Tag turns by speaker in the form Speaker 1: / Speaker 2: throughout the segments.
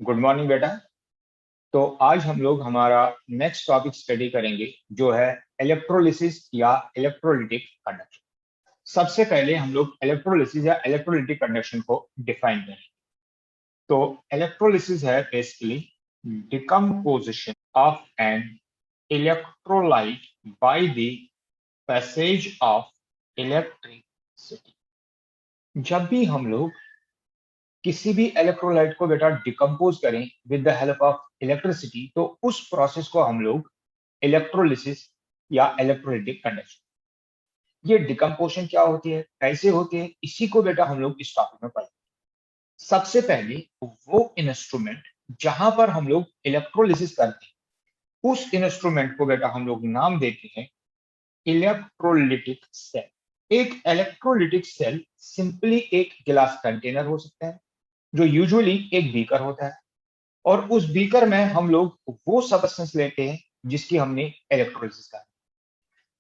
Speaker 1: Good morning बेटा। तो आज हम लोग हमारा नेक्स्ट टॉपिक स्टडी करेंगे जो है इलेक्ट्रोलिसिस या इलेक्ट्रोलिटिक कंडक्शन। सबसे पहले हम लोग इलेक्ट्रोलिसिस या इलेक्ट्रोलिटिक कंडक्शन को डिफाइन करेंगे। तो इलेक्ट्रोलिसिस है basically decomposition of an electrolyte by the passage of electricity. जब भी हम लोग किसी भी इलेक्ट्रोलाइट को बेटा डिकम्पोज करें with the help of electricity, तो उस प्रोसेस को हम लोग इलेक्ट्रोलिसिस या इलेक्ट्रोलिटिक कंडक्शन। ये डिकम्पोजिशन क्या होती है, कैसे होती है, इसी को बेटा हम लोग इस टॉपिक में पढ़ेंगे। सबसे पहले वो इंस्ट्रूमेंट जहां पर हम लोग इलेक्ट्रोलिसिस करते हैं, उस इंस्ट्रूमेंट को बेटा हम लोग नाम देते हैं इलेक्ट्रोलिटिक सेल। एक इलेक्ट्रोलिटिक सेल सिंपली एक गिलास कंटेनर हो सकता है जो यूजुअली एक बीकर होता है, और उस बीकर में हम लोग वो सबस्टेंस लेते हैं जिसकी हमने इलेक्ट्रोलिसिस करा।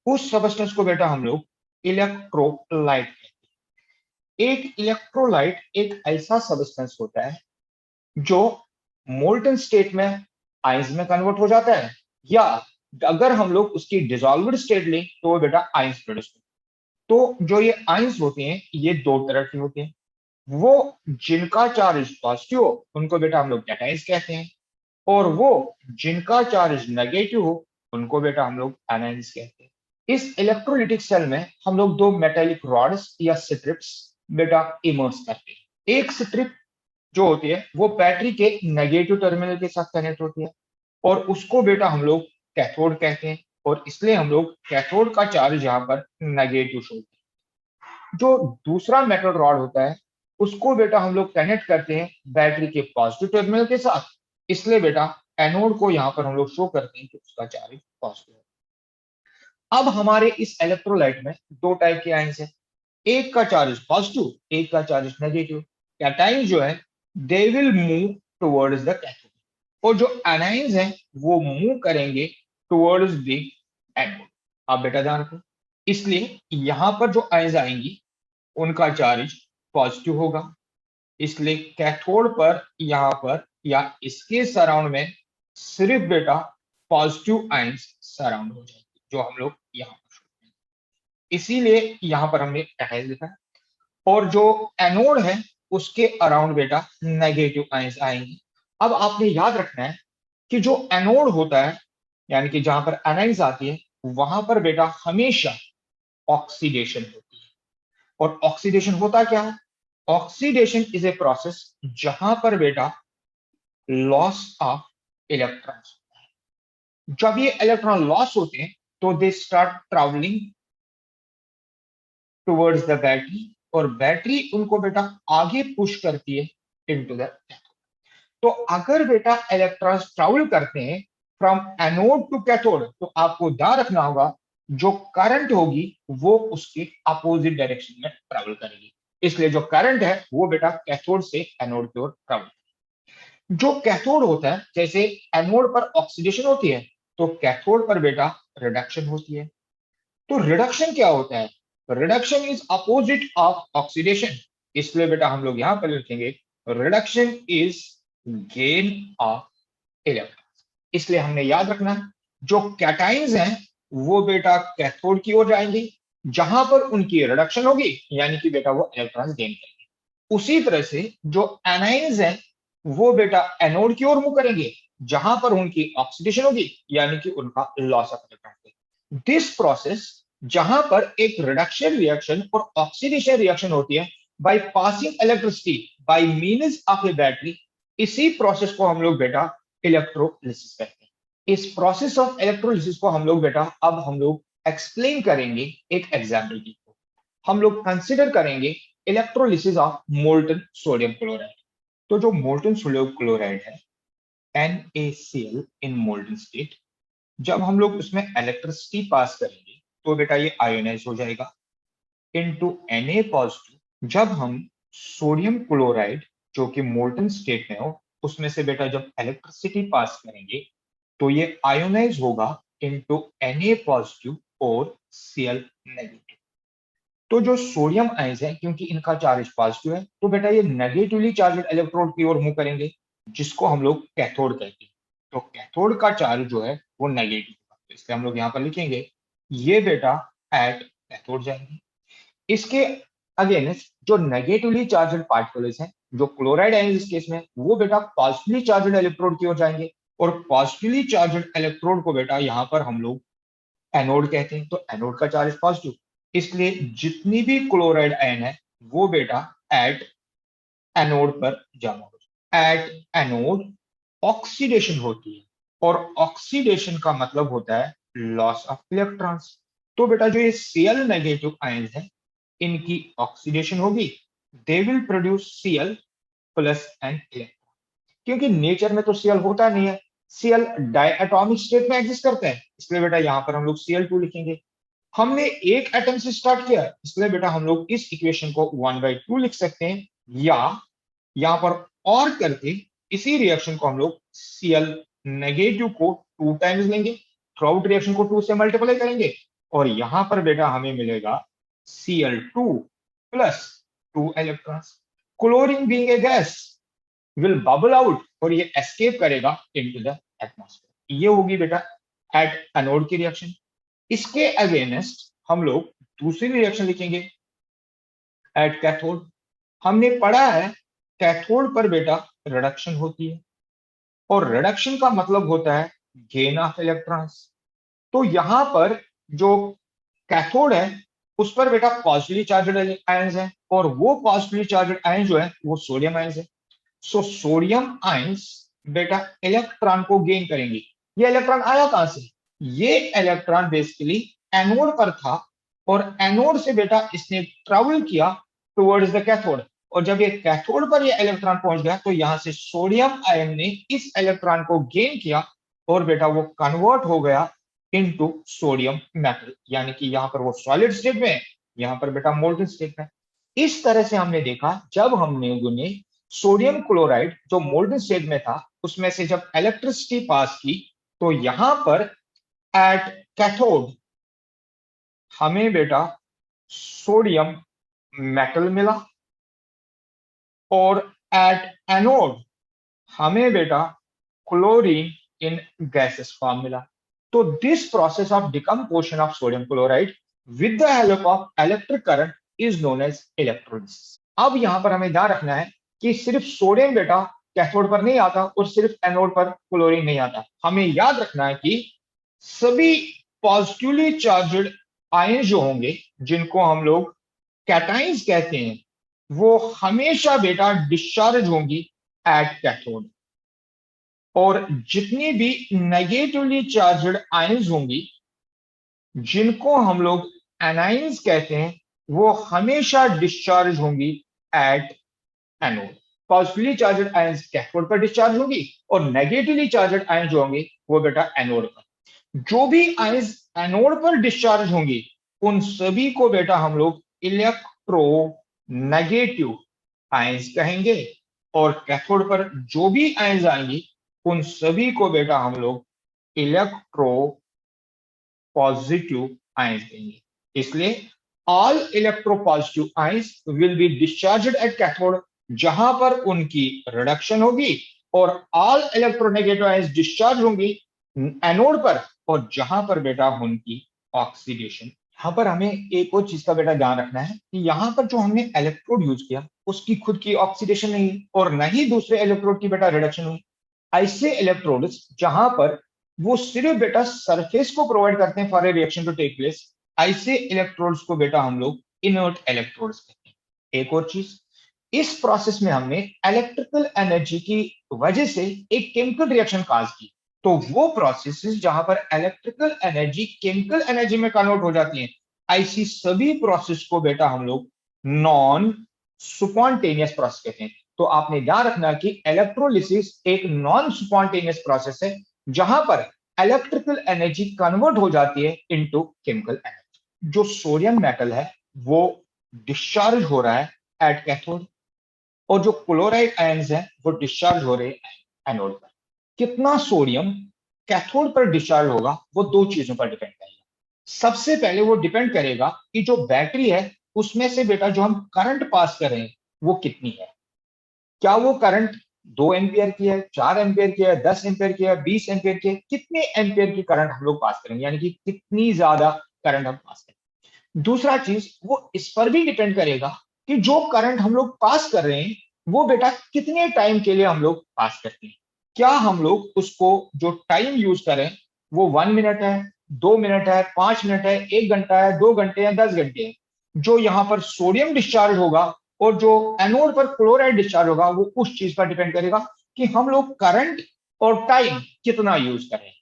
Speaker 1: उस सबस्टेंस को बेटा हम लोग इलेक्ट्रोलाइट कहते हैं। एक इलेक्ट्रोलाइट एक ऐसा सबस्टेंस होता है जो मोल्टन स्टेट में आयंस में कन्वर्ट हो जाता है, या अगर हम लोग उसकी डिसॉल्व्ड स्टेट लें तो वो बेटा आयंस प्रोड्यूस करता है। तो जो ये आयंस होते हैं ये दो तरह के होते हैं। वो जिनका चार्ज पॉजिटिव हो उनको बेटा हम लोग कैटायंस कहते हैं, और वो जिनका चार्ज नेगेटिव हो उनको बेटा हम लोग एनायंस कहते हैं। इस इलेक्ट्रोलिटिक सेल में हम लोग दो मेटेलिक रॉड्स या स्ट्रिप्स बेटा इमर्स करते हैं। एक स्ट्रिप जो होती है वो बैटरी के नेगेटिव टर्मिनल के साथ कनेक्ट होती है, और उसको बेटा हम लोग कैथोड कहते हैं, और इसलिए हम लोग कैथोड का चार्ज यहाँ पर नेगेटिव शो करते हैं। जो दूसरा मेटल रॉड होता है उसको बेटा हम लोग कनेक्ट करते हैं बैटरी के पॉजिटिव टर्मिनल के साथ, इसलिए बेटा एनोड को यहां पर हम लोग शो करते हैं कि उसका चार्ज पॉजिटिव है। अब हमारे इस इलेक्ट्रोलाइट में दो टाइप के आयंस हैं, एक का चार्ज पॉजिटिव, एक का चार्ज नेगेटिव। कैटायंस जो है they will move towards the cathode, और जो एनायंस हैं वो मूव करेंगे टुवर्ड्स द एनोड। आप बेटा ध्यान रखो, इसलिए यहां पर जो आयंस आएंगी उनका चार्ज पॉजिटिव होगा, इसलिए कैथोड पर यहां पर या इसके सराउंड में सिर्फ बेटा पॉजिटिव आयंस सराउंड हो जाएंगे, जो हम लोग यहां पर शो करेंगे। इसीलिए यहां पर हमने कैटायंस लिखा है, और जो एनोड है उसके अराउंड बेटा नेगेटिव आयंस आएंगे। अब आपने याद रखना है कि जो एनोड होता है यानी कि जहां पर एनाइंस आती है वहां पर बेटा हमेशा ऑक्सीडेशन होती है। और ऑक्सीडेशन होता क्या है? ऑक्सीडेशन इज ए प्रोसेस जहां पर बेटा लॉस ऑफ इलेक्ट्रॉन्स होता है। जब ये इलेक्ट्रॉन लॉस होते हैं तो they start travelling towards the battery, और बैटरी उनको बेटा आगे पुश करती है इनटू द कैथोड। तो अगर बेटा इलेक्ट्रॉन्स ट्रैवल करते हैं फ्रॉम एनोड टू कैथोड, तो आपको ध्यान रखना होगा जो करंट होगी वो उसके अपोजिट डायरेक्शन में ट्रैवल करेगी। इसलिए जो करंट है वो बेटा कैथोड से एनोड की ओर ट्रैवल। जो कैथोड होता है, जैसे एनोड पर ऑक्सीडेशन होती है तो कैथोड पर बेटा रिडक्शन होती है। तो रिडक्शन क्या होता है? Reduction is opposite of oxidation, इसलिए बेटा हम लोग यहां पर लिखेंगे reduction is gain of electron. इसलिए हमने याद रखना है जो कैटाइंस हैं वो बेटा कैथोड की ओर जाएंगे, जहां पर उनकी रिडक्शन होगी यानी कि बेटा वो इलेक्ट्रॉन गेन करेंगे। उसी तरह से जो एनाइंस हैं वो बेटा एनोड की ओर मूव करेंगे, जहां पर उनकी ऑक्सीडेशन होगी यानी कि उनका loss of electron. This process जहां पर एक रिडक्शन रिएक्शन और ऑक्सीडेशन रिएक्शन होती है by passing electricity bye means of A battery, इसी प्रोसेस को हम लोग बेटा इलेक्ट्रोलिसिस कहते हैं। इस प्रोसेस ऑफ इलेक्ट्रोलिसिस को हम लोग बेटा अब हम लोग एक्सप्लेन करेंगे एक एग्जाम्पल की। हम लोग कंसिडर करेंगे electrolysis of molten sodium chloride. तो जो मोल्टन सोडियम क्लोराइड है NaCl इन मोल्टन स्टेट, जब हम लोग उसमें इलेक्ट्रिसिटी पास करेंगे तो बेटा ये आयोनाइज हो जाएगा इनटू Na पॉजिटिव। जब हम सोडियम क्लोराइड जो कि मोल्टन स्टेट में हो उसमें से बेटा जब इलेक्ट्रिसिटी पास करेंगे तो ये आयोनाइज होगा इनटू Na पॉजिटिव और Cl नेगेटिव। तो जो सोडियम आयंस है क्योंकि इनका चार्ज पॉजिटिव है तो बेटा ये नेगेटिवली चार्ज इलेक्ट्रोड की ओर मूव करेंगे, जिसको हम लोग कैथोड कहते हैं। तो कैथोड का चार्ज जो है वो नेगेटिव होगा, तो इसलिए हम लोग यहाँ पर लिखेंगे ये बेटा एट कैथोड जाएंगे। इसके अगेंस्ट जो नेगेटिवली चार्जड पार्टिकल्स हैं, जो क्लोराइड आयन इस केस में, वो बेटा पॉजिटिवली चार्जड इलेक्ट्रोड की ओर जाएंगे, और पॉजिटिवली चार्जड इलेक्ट्रोड को बेटा यहाँ पर हम लोग एनोड कहते हैं। तो एनोड का चार्ज पॉजिटिव, इसलिए जितनी भी क्लोराइड आयन है वो बेटा एट एनोड पर जमा हो जाए। एट एनोड ऑक्सीडेशन होती है, और ऑक्सीडेशन का मतलब होता है लॉस ऑफ इलेक्ट्रॉन्स। तो बेटा जो ये Cl नेगेटिव आयंस हैं, इनकी ऑक्सीडेशन होगी, they will produce Cl plus an electron. क्योंकि नेचर में तो Cl होता नहीं है, Cl डायटोमिक स्टेट में एग्जिस्ट करता है, इसलिए बेटा यहाँ पर हम लोग Cl2 लिखेंगे। हमने एक एटम से स्टार्ट किया, इसलिए बेटा हम लोग इस इक्वेशन को 1/2 लिख सकते हैं, या यहां पर और करके इसी रिएक्शन को हम लोग Cl नेगेटिव को 2 टाइम्स लेंगे, थ्रू आउट रिएक्शन को 2 से मल्टीप्लाई करेंगे, और यहां पर बेटा हमें मिलेगा Cl2 plus 2 electrons. Chlorine being a gas will bubble out, और ये एस्केप करेगा इनटू द एटमॉस्फेयर। ये होगी बेटा एट एनोड की रिएक्शन। इसके अगेंस्ट हम लोग दूसरी रिएक्शन लिखेंगे एट कैथोड। हमने पढ़ा है कैथोड पर बेटा रिडक्शन होती है, और रिडक्शन का मतलब होता है गेन ऑफ इलेक्ट्रॉन्स। तो यहां पर जो कैथोड है उस पर बेटा पॉजिटिवली चार्जड आयंस है, और वो पॉजिटिवली चार्जड आयन जो है वो सोडियम आयंस है। सो सोडियम आयंस बेटा इलेक्ट्रॉन को गेन करेंगे। ये इलेक्ट्रॉन आया कहां से? ये इलेक्ट्रॉन बेसिकली एनोड पर था, और एनोड से बेटा इसने ट्रेवल किया टुवर्ड्स द कैथोड, और जब ये कैथोड पर ये इलेक्ट्रॉन पहुंच गया तो यहां से सोडियम आयन ने इस इलेक्ट्रॉन को गेन किया, और बेटा वो कन्वर्ट हो गया इनटू सोडियम मेटल, यानी कि यहां पर वो सॉलिड स्टेट में है, यहां पर बेटा मोल्टन स्टेट में। इस तरह से हमने देखा जब हमने सोडियम क्लोराइड जो मोल्टन स्टेट में था उसमें से जब इलेक्ट्रिसिटी पास की, तो यहां पर एट कैथोड हमें बेटा सोडियम मेटल मिला, और एट एनोड हमें बेटा क्लोरीन इन गैसेस फॉर्म मिला। तो this process of decomposition of sodium chloride with the help of electric current is known as electrolysis. अब यहां पर हमें ध्यान रखना है कि सिर्फ सोडियम बेटा कैथोड पर नहीं आता और सिर्फ एनोड पर क्लोरीन नहीं आता। हमें याद रखना है कि सभी पॉजिटिवली चार्जड आयन जो होंगे, जिनको हम लोग कैटाइंस कहते हैं, वो हमेशा बेटा डिस्चार्ज होंगी एट कैथोड, और जितनी भी नेगेटिवली चार्जड आयंस होंगी, जिनको हम लोग एनाइंस कहते हैं, वो हमेशा डिस्चार्ज होंगी at anode. Positively charged ions cathode पर डिस्चार्ज होंगी, और नेगेटिवली चार्जड आयंस जो होंगे वो बेटा एनोड पर। जो भी आयंस एनोड पर डिस्चार्ज होंगी उन सभी को बेटा हम लोग इलेक्ट्रो नेगेटिव आयंस कहेंगे, और कैथोड पर जो भी आयंस आएंगी उन सभी को बेटा हम लोग इलेक्ट्रो पॉजिटिव आयंस कहेंगे। इसलिए all electropositive ions will be discharged at cathode, जहां पर उनकी रिडक्शन होगी, और ऑल इलेक्ट्रोनेगेटिव आयंस डिस्चार्ज होंगी एनोड पर, और जहां पर बेटा उनकी ऑक्सीडेशन। यहां पर हमें एक और चीज का बेटा ध्यान रखना है कि यहां पर जो हमने इलेक्ट्रोड यूज किया उसकी खुद की ऑक्सीडेशन नहीं है, और न ही दूसरे इलेक्ट्रोड की बेटा रिडक्शन हुई। ऐसे इलेक्ट्रोड्स जहां पर वो सिर्फ बेटा सरफेस को प्रोवाइड करते हैं for a reaction to take place, ऐसे इलेक्ट्रोड्स को बेटा हम लोग इनर्ट इलेक्ट्रोड्स कहते हैं। एक और चीज, इस प्रोसेस में हमने इलेक्ट्रिकल एनर्जी की वजह से एक केमिकल रिएक्शन काज की, तो वो प्रोसेस जहां पर इलेक्ट्रिकल एनर्जी केमिकल एनर्जी में कन्वर्ट हो जाती है, ऐसी सभी प्रोसेस को बेटा हम लोग नॉन स्पॉन्टेनियस प्रोसेस कहते हैं। तो आपने ध्यान रखना कि इलेक्ट्रोलिसिस एक नॉन स्पॉन्टेनियस प्रोसेस है, जहां पर इलेक्ट्रिकल एनर्जी कन्वर्ट हो जाती है इनटू केमिकल एनर्जी। जो सोडियम मेटल है वो डिस्चार्ज हो रहा है एट कैथोड, और जो क्लोराइड आयंस हैं वो डिस्चार्ज हो रहे हैं एनोड पर। कितना सोडियम कैथोड पर डिस्चार्ज होगा वो दो चीजों पर डिपेंड करेगा। सबसे पहले वो डिपेंड करेगा कि जो बैटरी है उसमें से बेटा जो हम करंट पास कर रहे हैं वो कितनी है। क्या वो करंट 2 एम्पियर की है, 4 एम्पियर की है, 10 एम्पियर की है, 20 एम्पियर की है, कितने एम्पियर की करंट हम लोग पास करेंगे, यानी कि कितनी ज्यादा करंट हम पास करेंगे। दूसरा चीज वो इस पर भी डिपेंड करेगा कि जो करंट हम लोग पास कर रहे हैं वो बेटा कितने टाइम के लिए हम लोग पास करते हैं। क्या हम लोग उसको जो टाइम यूज करें वो 1 मिनट है, 2 मिनट है, 5 मिनट है, 1 घंटा है, 2 घंटे है, 10 घंटे है। जो यहाँ पर सोडियम डिस्चार्ज होगा और जो एनोड पर क्लोराइड डिस्चार्ज होगा वो उस चीज पर डिपेंड करेगा कि हम लोग करंट और टाइम कितना यूज करें।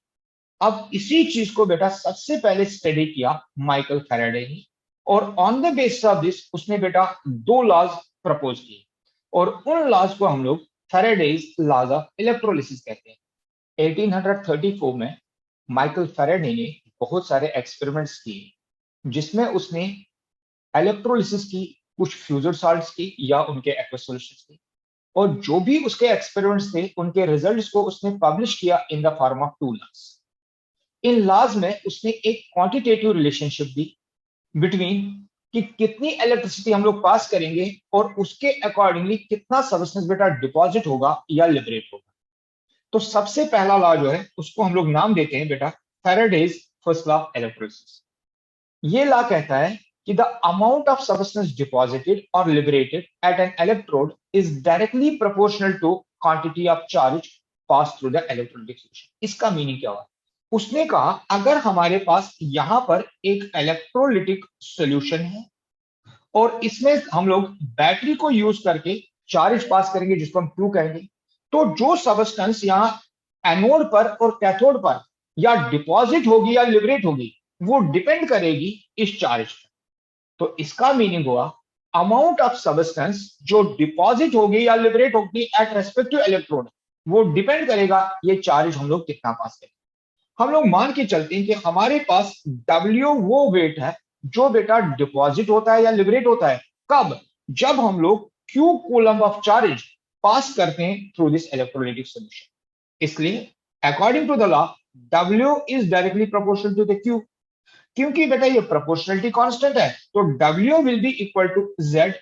Speaker 1: अब इसी चीज को बेटा सबसे पहले स्टडी किया माइकल फैराडे ने, और on the basis of this उसने बेटा 2 लॉज प्रपोज किए, और उन लॉज को हम लोग फैराडेज लॉज ऑफ इलेक्ट्रोलिसिस कहते हैं। 1834 में माइकल फैराडे ने बहुत सारे एक्सपेरिमेंट्स किए जिसमें उसने इलेक्ट्रोलिसिस की, कुछ फ्यूजन साल्ट्स की या उनके एक्वा सॉल्यूशंस की, और जो भी उसके एक्सपेरिमेंट्स थे उनके रिजल्ट्स को उसने पब्लिश किया in the form of 2 laws. इन लॉज में उसने एक क्वांटिटेटिव रिलेशनशिप दी बिटवीन कि कितनी इलेक्ट्रिसिटी हम लोग पास करेंगे और उसके अकॉर्डिंगली कितना सबस्टेंस बेटा डिपॉजिट होगा या लिबरेट होगा। तो सबसे पहला लॉ जो है उसको हम लोग नाम देते हैं बेटा Faraday's first law of electrolysis. ये लॉ कहता है कि the amount of substance deposited और liberated at an electrode is directly proportional to quantity of charge pass through the electrolytic solution. इसका मीनिंग क्या हुआ? उसने कहा अगर हमारे पास यहां पर एक इलेक्ट्रोलिटिक सॉल्यूशन है और इसमें हम लोग बैटरी को यूज करके चार्ज पास करेंगे जिसको हम Q कहेंगे, तो जो सबस्टेंस यहाँ एनोड पर और कैथोड पर या डिपॉजिट होगी या लिबरेट होगी वो डिपेंड करेगी इस चार्ज पर। तो इसका मीनिंग हुआ अमाउंट ऑफ सबस्टेंस जो डिपॉजिट होगी या लिबरेट होगी एट रेस्पेक्टिव इलेक्ट्रोड वो डिपेंड करेगा ये चार्ज हम लोग कितना पास करेंगे। हम लोग मान के चलते हैं कि हमारे पास W वो वेट है जो बेटा डिपॉजिट होता है या लिबरेट होता है कब? जब हम लोग Q coulomb of charge pass करते हैं थ्रू दिस इलेक्ट्रोलाइटिक सॉल्यूशन। इसलिए according to the law W is directly proportional to the Q। क्योंकि बेटा ये प्रोपोर्शनलिटी कांस्टेंट है तो W will be equal to Z,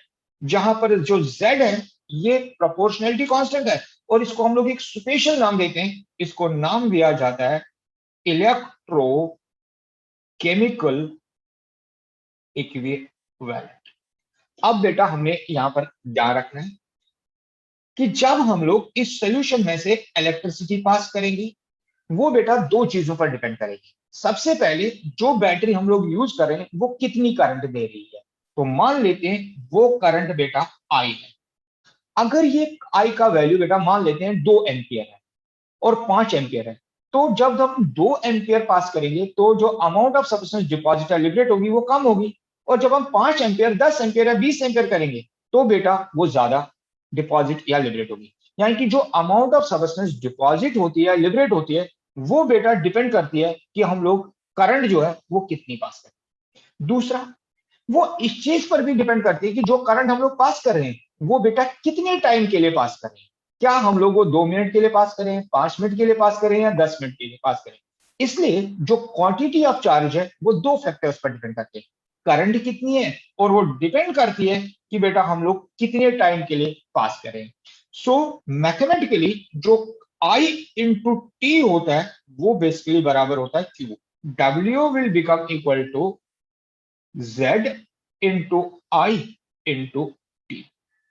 Speaker 1: जहां पर जो Z है ये प्रोपोर्शनलिटी कांस्टेंट है, और इसको हम लोग एक स्पेशल नाम देते हैं, इसको नाम दिया जाता है इलेक्ट्रोकेमिकल इक्विवेलेंट। अब बेटा हमने यहां पर ध्यान रखना है कि जब हम लोग इस सॉल्यूशन में से इलेक्ट्रिसिटी पास करेंगे वो बेटा 2 चीजों पर डिपेंड करेगी। सबसे पहले जो बैटरी हम लोग यूज कर रहे हैं वो कितनी करंट दे रही है। तो मान लेते हैं वो करंट बेटा आई है। अगर ये आई का वैल्यू बेटा मान लेते हैं 2 एम्पियर है और 5 एम्पियर है, तो जब हम 2 एम्पियर पास करेंगे तो जो अमाउंट ऑफ सब्सटेंस डिपॉजिट या लिबरेट होगी वो कम होगी, और जब हम 5 एम्पियर, 10 एम्पियर या 20 एम्पियर करेंगे तो बेटा वो ज्यादा डिपॉजिट या लिबरेट होगी। यानी कि जो अमाउंट ऑफ सब्सटेंस डिपॉजिट होती है या लिबरेट होती है वो बेटा डिपेंड करती है कि हम लोग करंट जो है वो कितनी पास करें। दूसरा, वो इस चीज पर भी डिपेंड करती है कि जो करंट हम लोग पास कर रहे हैं वो बेटा कितने टाइम के लिए पास कर रहे हैं। क्या हम लोग वो 2 मिनट के लिए पास करें, 5 मिनट के लिए पास करें या 10 मिनट के लिए पास करें। इसलिए जो क्वांटिटी ऑफ चार्ज है वो 2 फैक्टर्स पर डिपेंड करते हैं, करंट कितनी है और वो डिपेंड करती है कि बेटा हम लोग कितने टाइम के लिए पास करें। सो मैथमेटिकली जो आई इंटू टी होता है वो बेसिकली बराबर होता है Q. W will become equal to Z into I into T,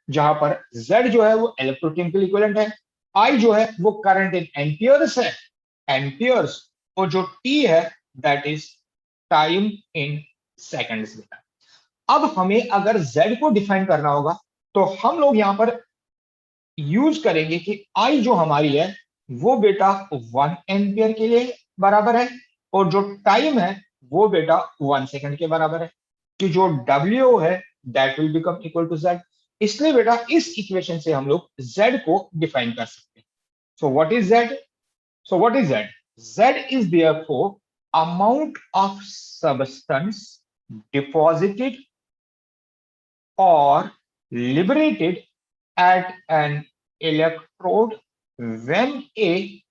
Speaker 1: जहां पर Z जो है वो इलेक्ट्रोकेमिकल इक्विवेलेंट है, I जो है वो करंट इन एम्पियर्स है, एम्पियर्स, और जो T है that is time in seconds. अब हमें अगर Z को डिफाइन करना होगा तो हम लोग यहां पर यूज करेंगे कि I जो हमारी है वो बेटा 1 एम्पियर के लिए बराबर है, और जो टाइम है वो बेटा 1 सेकंड के बराबर है, कि जो W है that will become equal to Z। इसलिए बेटा इस इक्वेशन से हम लोग Z को डिफाइन कर सकते हैं। So what is Z? So what is Z? Z is therefore amount of substance deposited or liberated at an electrode when a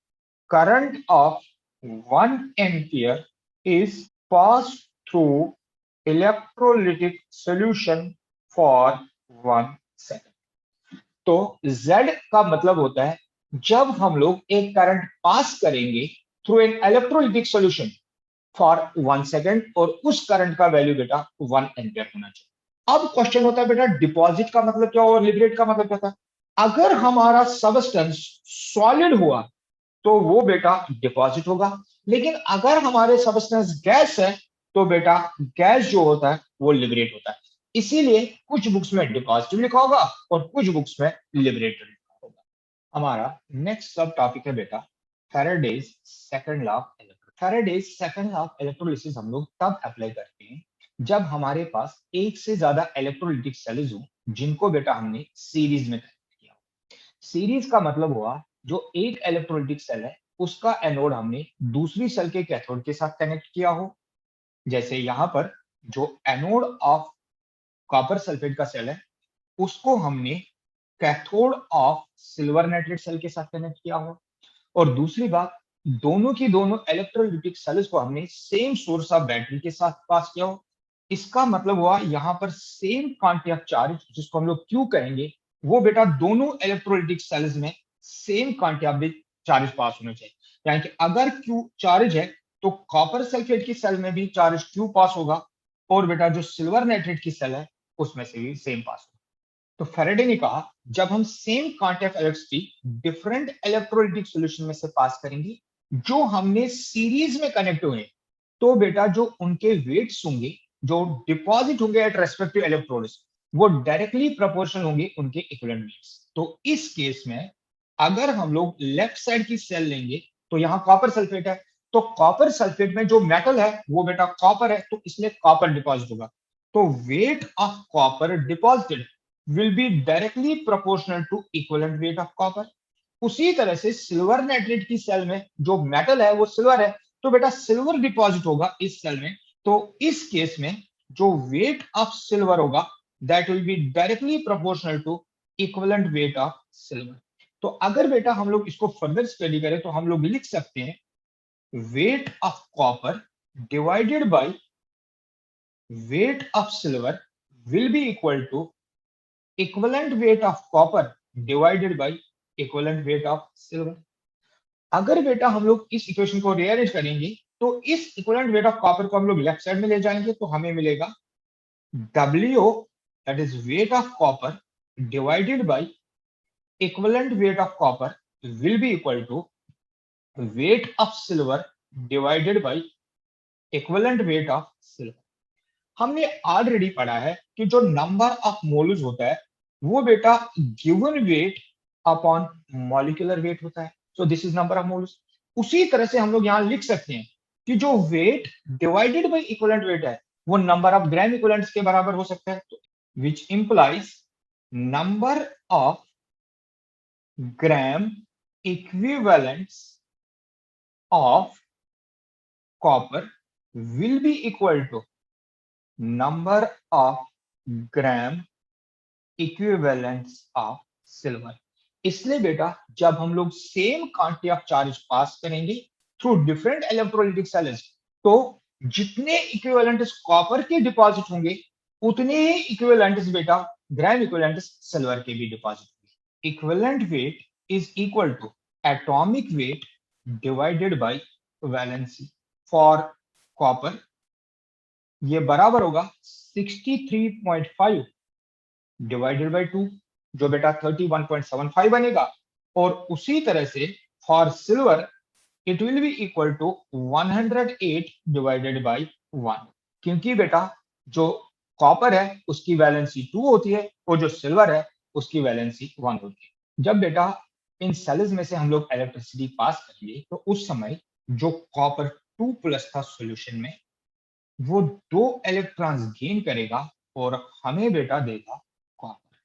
Speaker 1: current of 1 ampere is passed through electrolytic solution for 1 second. तो Z का मतलब होता है जब हम लोग एक current pass करेंगे through an electrolytic solution for 1 second और उस करंट का वैल्यू बेटा 1 एम्पियर होना चाहिए। अब क्वेश्चन होता है बेटा डिपॉजिट का मतलब क्या और लिबरेट का मतलब क्या था। अगर हमारा सबस्टेंस सॉलिड हुआ तो वो बेटा डिपॉजिट होगा, लेकिन अगर हमारे सबस्टेंस गैस है तो बेटा गैस जो होता है वो लिबरेट होता है। इसीलिए कुछ बुक्स में डिपॉजिटिव लिखा होगा और कुछ बुक्स में लिबरेटेड लिखा होगा। हमारा नेक्स्ट सब टॉपिक है बेटा Faraday's second law of electrolysis. Faraday's second law of electrolysis हम लोग तब अप्लाई करते हैं जब हमारे पास एक से ज्यादा इलेक्ट्रोलिटिक सेल्स हो जिनको बेटा हमने सीरीज में कनेक्ट किया। सीरीज का मतलब हुआ जो एक इलेक्ट्रोलिटिक सेल है उसका एनोड हमने दूसरी सेल के कैथोड के साथ कनेक्ट किया हो। जैसे यहां पर जो एनोड ऑफ कॉपर सल्फेट का सेल है उसको हमने cathode of silver nitrate cell के साथ कनेक्ट किया हो। और दूसरी बात, दोनों की दोनों इलेक्ट्रोलिटिक सेल्स को हमने सेम सोर्स ऑफ बैटरी के साथ पास किया हो। इसका मतलब हुआ यहाँ पर सेम क्वांटिटी ऑफ चार्ज जिसको हम लोग क्यू कहेंगे वो बेटा दोनों इलेक्ट्रोलिटिक सेल्स में सेम क्वांटिटी ऑफ चार्ज पास होना चाहिए। यानी कि अगर क्यू चार्ज है तो कॉपर सल्फेट की सेल में भी चार्ज क्यू पास होगा और बेटा जो सिल्वर नाइट्रेट की सेल है उसमें से भी सेम पास होगा। तो फैराडे ने कहा जब हम same quantity of electricity different electrolytic solution में से पास करेंगे जो हमने सीरीज में कनेक्ट हुए तो बेटा जो उनके वेट्स होंगे जो डिपॉजिट होंगे एट रेस्पेक्टिव इलेक्ट्रोड्स वो डायरेक्टली प्रोपोर्शनल होंगे उनके इक्विवेलेंट वेट्स। तो इस केस में अगर हम लोग लेफ्ट साइड की सेल लेंगे तो यहाँ कॉपर सल्फेट है तो कॉपर सल्फेट में जो मेटल है वो बेटा कॉपर है तो इसलिए कॉपर डिपॉजिट होगा। तो wait of copper deposited will be directly proportional to equivalent weight of copper। उसी तरह से सिल्वर नाइट्रेट की सेल में जो मेटल है वो सिल्वर है तो बेटा सिल्वर डिपॉजिट होगा इस सेल में। तो इस केस में जो वेट ऑफ सिल्वर होगा that will be directly proportional to equivalent weight of silver. तो अगर बेटा हम लोग इसको फर्दर स्टडी करें तो हम लोग लिख सकते हैं weight of copper divided by weight of silver will be equal to equivalent weight of copper divided by equivalent weight of silver. अगर बेटा हम लोग इस इक्वेशन को रीअरेंज करेंगे तो इस इक्विवेलेंट वेट ऑफ कॉपर को हम लोग लेफ्ट साइड में ले जाएंगे तो हमें मिलेगा WO that is weight of copper divided by equivalent weight of copper will be equal to weight of silver divided by equivalent weight of silver. हमने ऑलरेडी पढ़ा है कि जो नंबर ऑफ मोल्स होता है वो बेटा given weight upon molecular weight होता है। So this is number of moles. उसी तरह से हम लोग यहां लिख सकते हैं कि जो wait divided by equivalent wait है वो नंबर ऑफ ग्राम इक्विवेलेंट्स के बराबर हो सकता है। Which implies number of gram equivalents of copper will be equal to number of gram equivalents of silver. इसलिए बेटा जब हम लोग same quantity of charge pass करेंगे थ्रू डिफरेंट इलेक्ट्रोलाइटिक सेल्स तो जितने इक्विवेलेंट्स कॉपर के डिपॉजिट होंगे उतने ही इक्विवेलेंट्स बेटा ग्राम इक्विवेलेंट्स सिल्वर के भी डिपॉजिट होंगे। Equivalent weight is equal to atomic weight divided by valency for copper. ये बराबर होगा 63.5 डिवाइडेड बाय 2 जो बेटा 31.75 बनेगा। और उसी तरह से for silver it will be equal to 108 divided by 1 क्योंकि बेटा जो कॉपर है उसकी वैलेंसी 2 होती है और जो सिल्वर है उसकी वैलेंसी 1 होती है। जब बेटा इन सेल्स में से हम लोग इलेक्ट्रिसिटी पास करेंगे तो उस समय जो कॉपर 2+ था सॉल्यूशन में वो 2 इलेक्ट्रॉन्स गेन करेगा और हमें बेटा देगा कॉपर।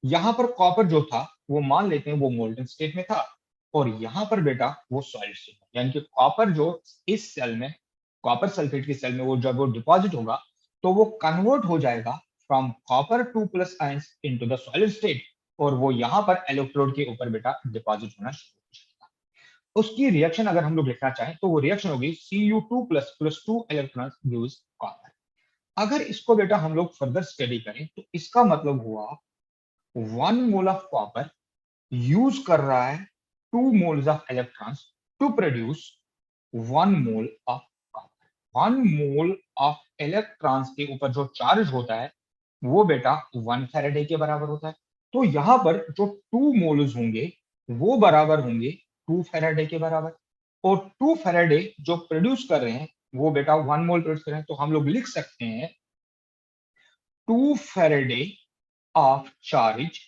Speaker 1: यहां पर कॉपर जो था वो मान लेते हैं वो मोल्टन स्टेट में था और यहां पर बेटा वो सॉलिड स्टेट में, यानी कि कॉपर जो इस सेल में कॉपर सल्फेट की सेल में वो जब वो डिपॉजिट होगा तो वो कन्वर्ट हो जाएगा from copper 2+ ions into the solid state और वो यहां पर इलेक्ट्रोड के ऊपर बेटा डिपॉजिट होना शुरू हो जाएगा। उसकी रिएक्शन अगर हम लोग लिखना चाहें तो वो रिएक्शन होगी Cu2+ + 2 इलेक्ट्रॉन्स गिव्स कॉपर। अगर इसको बेटा हम लोग फर्दर स्टडी करें तो इसका मतलब हुआ 1 मोल ऑफ कॉपर यूज कर रहा है 2 moles of electrons to produce 1 mole of copper. 1 mole of electrons के ऊपर जो चार्ज होता है वो बेटा 1 फैराडे के बराबर होता है। तो यहां पर जो 2 मोल्स होंगे वो बराबर होंगे 2 फैराडे के बराबर, और 2 फैराडे जो प्रोड्यूस कर रहे हैं वो बेटा 1 मोल प्रोड्यूस कर रहे हैं। तो हम लोग लिख सकते हैं 2 faraday of charge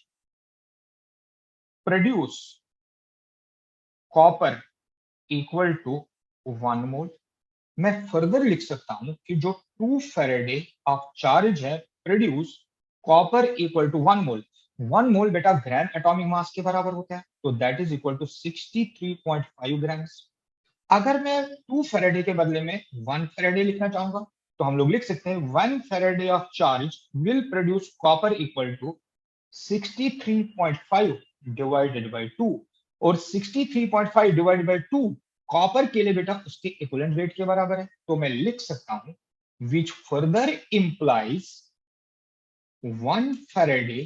Speaker 1: produce copper equal to 1 mole. मैं फर्दर लिख सकता हूं कि जो 2 फैराडे ऑफ चार्ज है produce copper equal to 1 mole. 1 mole बेटा ग्राम एटॉमिक मास के बराबर होता है, तो that is equal to 63.5 grams. अगर मैं 2 फैराडे के बदले में 1 फैराडे लिखना चाहूंगा तो हम लोग लिख सकते हैं 1 faraday of charge will produce copper equal to 63.5 divided by 2, और 63.5 डिवाइडेड बाय 2 कॉपर के लिए बेटा उसके इक्विवेलेंट वेट के बराबर है। तो मैं लिख सकता हूं which further implies 1 faraday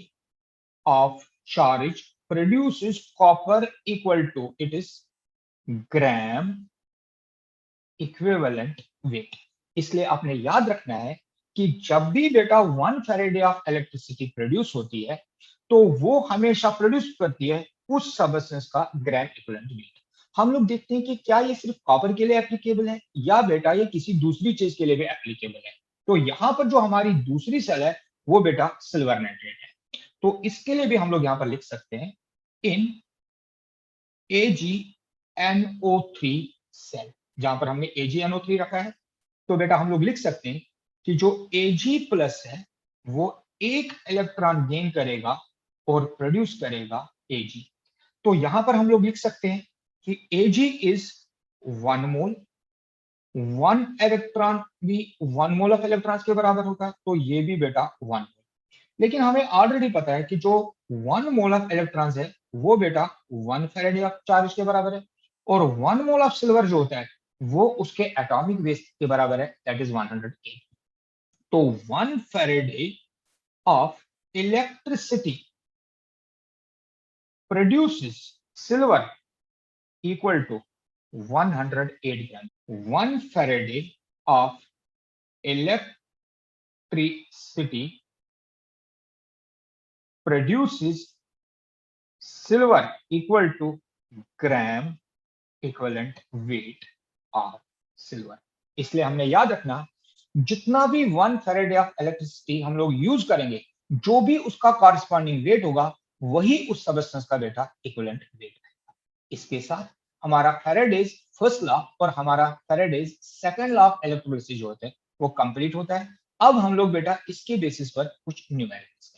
Speaker 1: of charge produces copper equal to it is gram equivalent weight. इसलिए आपने याद रखना है कि जब भी बेटा 1 फैराडे ऑफ इलेक्ट्रिसिटी प्रोड्यूस होती है तो वो हमेशा प्रोड्यूस करती है उस सबस्टेंस का ग्राम इक्विवेलेंट वेट। हम लोग देखते हैं कि क्या ये सिर्फ कॉपर के लिए एप्लीकेबल है या बेटा ये किसी दूसरी चीज के लिए भी एप्लीकेबल है। तो यहां पर जो हमारी दूसरी सेल है वो बेटा सिल्वर नाइट्रेट है। तो इसके लिए भी हम लोग यहां पर लिख सकते हैं इन AgNO3 सेल। जहां पर हमने AgNO3 रखा है तो बेटा हम लोग लिख सकते हैं कि जो Ag प्लस है वो एक इलेक्ट्रॉन गेन करेगा और प्रोड्यूस करेगा Ag। तो यहां पर हम लोग लिख सकते हैं कि Ag इज 1 मोल, 1 इलेक्ट्रॉन भी 1 मोल ऑफ इलेक्ट्रॉन्स के बराबर होता है, तो ये भी बेटा 1 मोल। लेकिन हमें ऑलरेडी पता है कि जो 1 मोल ऑफ इलेक्ट्रॉन्स है वो बेटा 1 फैराडे ऑफ चार्ज के बराबर है, और 1 मोल ऑफ सिल्वर जो होता है वो उसके एटॉमिक वेट के बराबर है, दैट इज 108। तो 1 faraday of electricity produces silver equal to 108 gram. 1 faraday of electricity produces silver equal to gram equivalent weight of silver. इसलिए हमने याद रखना जितना भी 1 फैराडे ऑफ इलेक्ट्रिसिटी हम लोग यूज करेंगे जो भी उसका कॉरस्पॉन्डिंग वेट होगा वही उस सबस्टेंस का बेटा इक्विवेलेंट वेट है। इसके साथ हमारा फैराडेज फर्स्ट लॉ और हमारा Faraday's second law of electrolysis जो होते हैं वो कंप्लीट होता है। अब हम लोग बेटा इसके बेसिस पर कुछ न्यूमेरिकल्स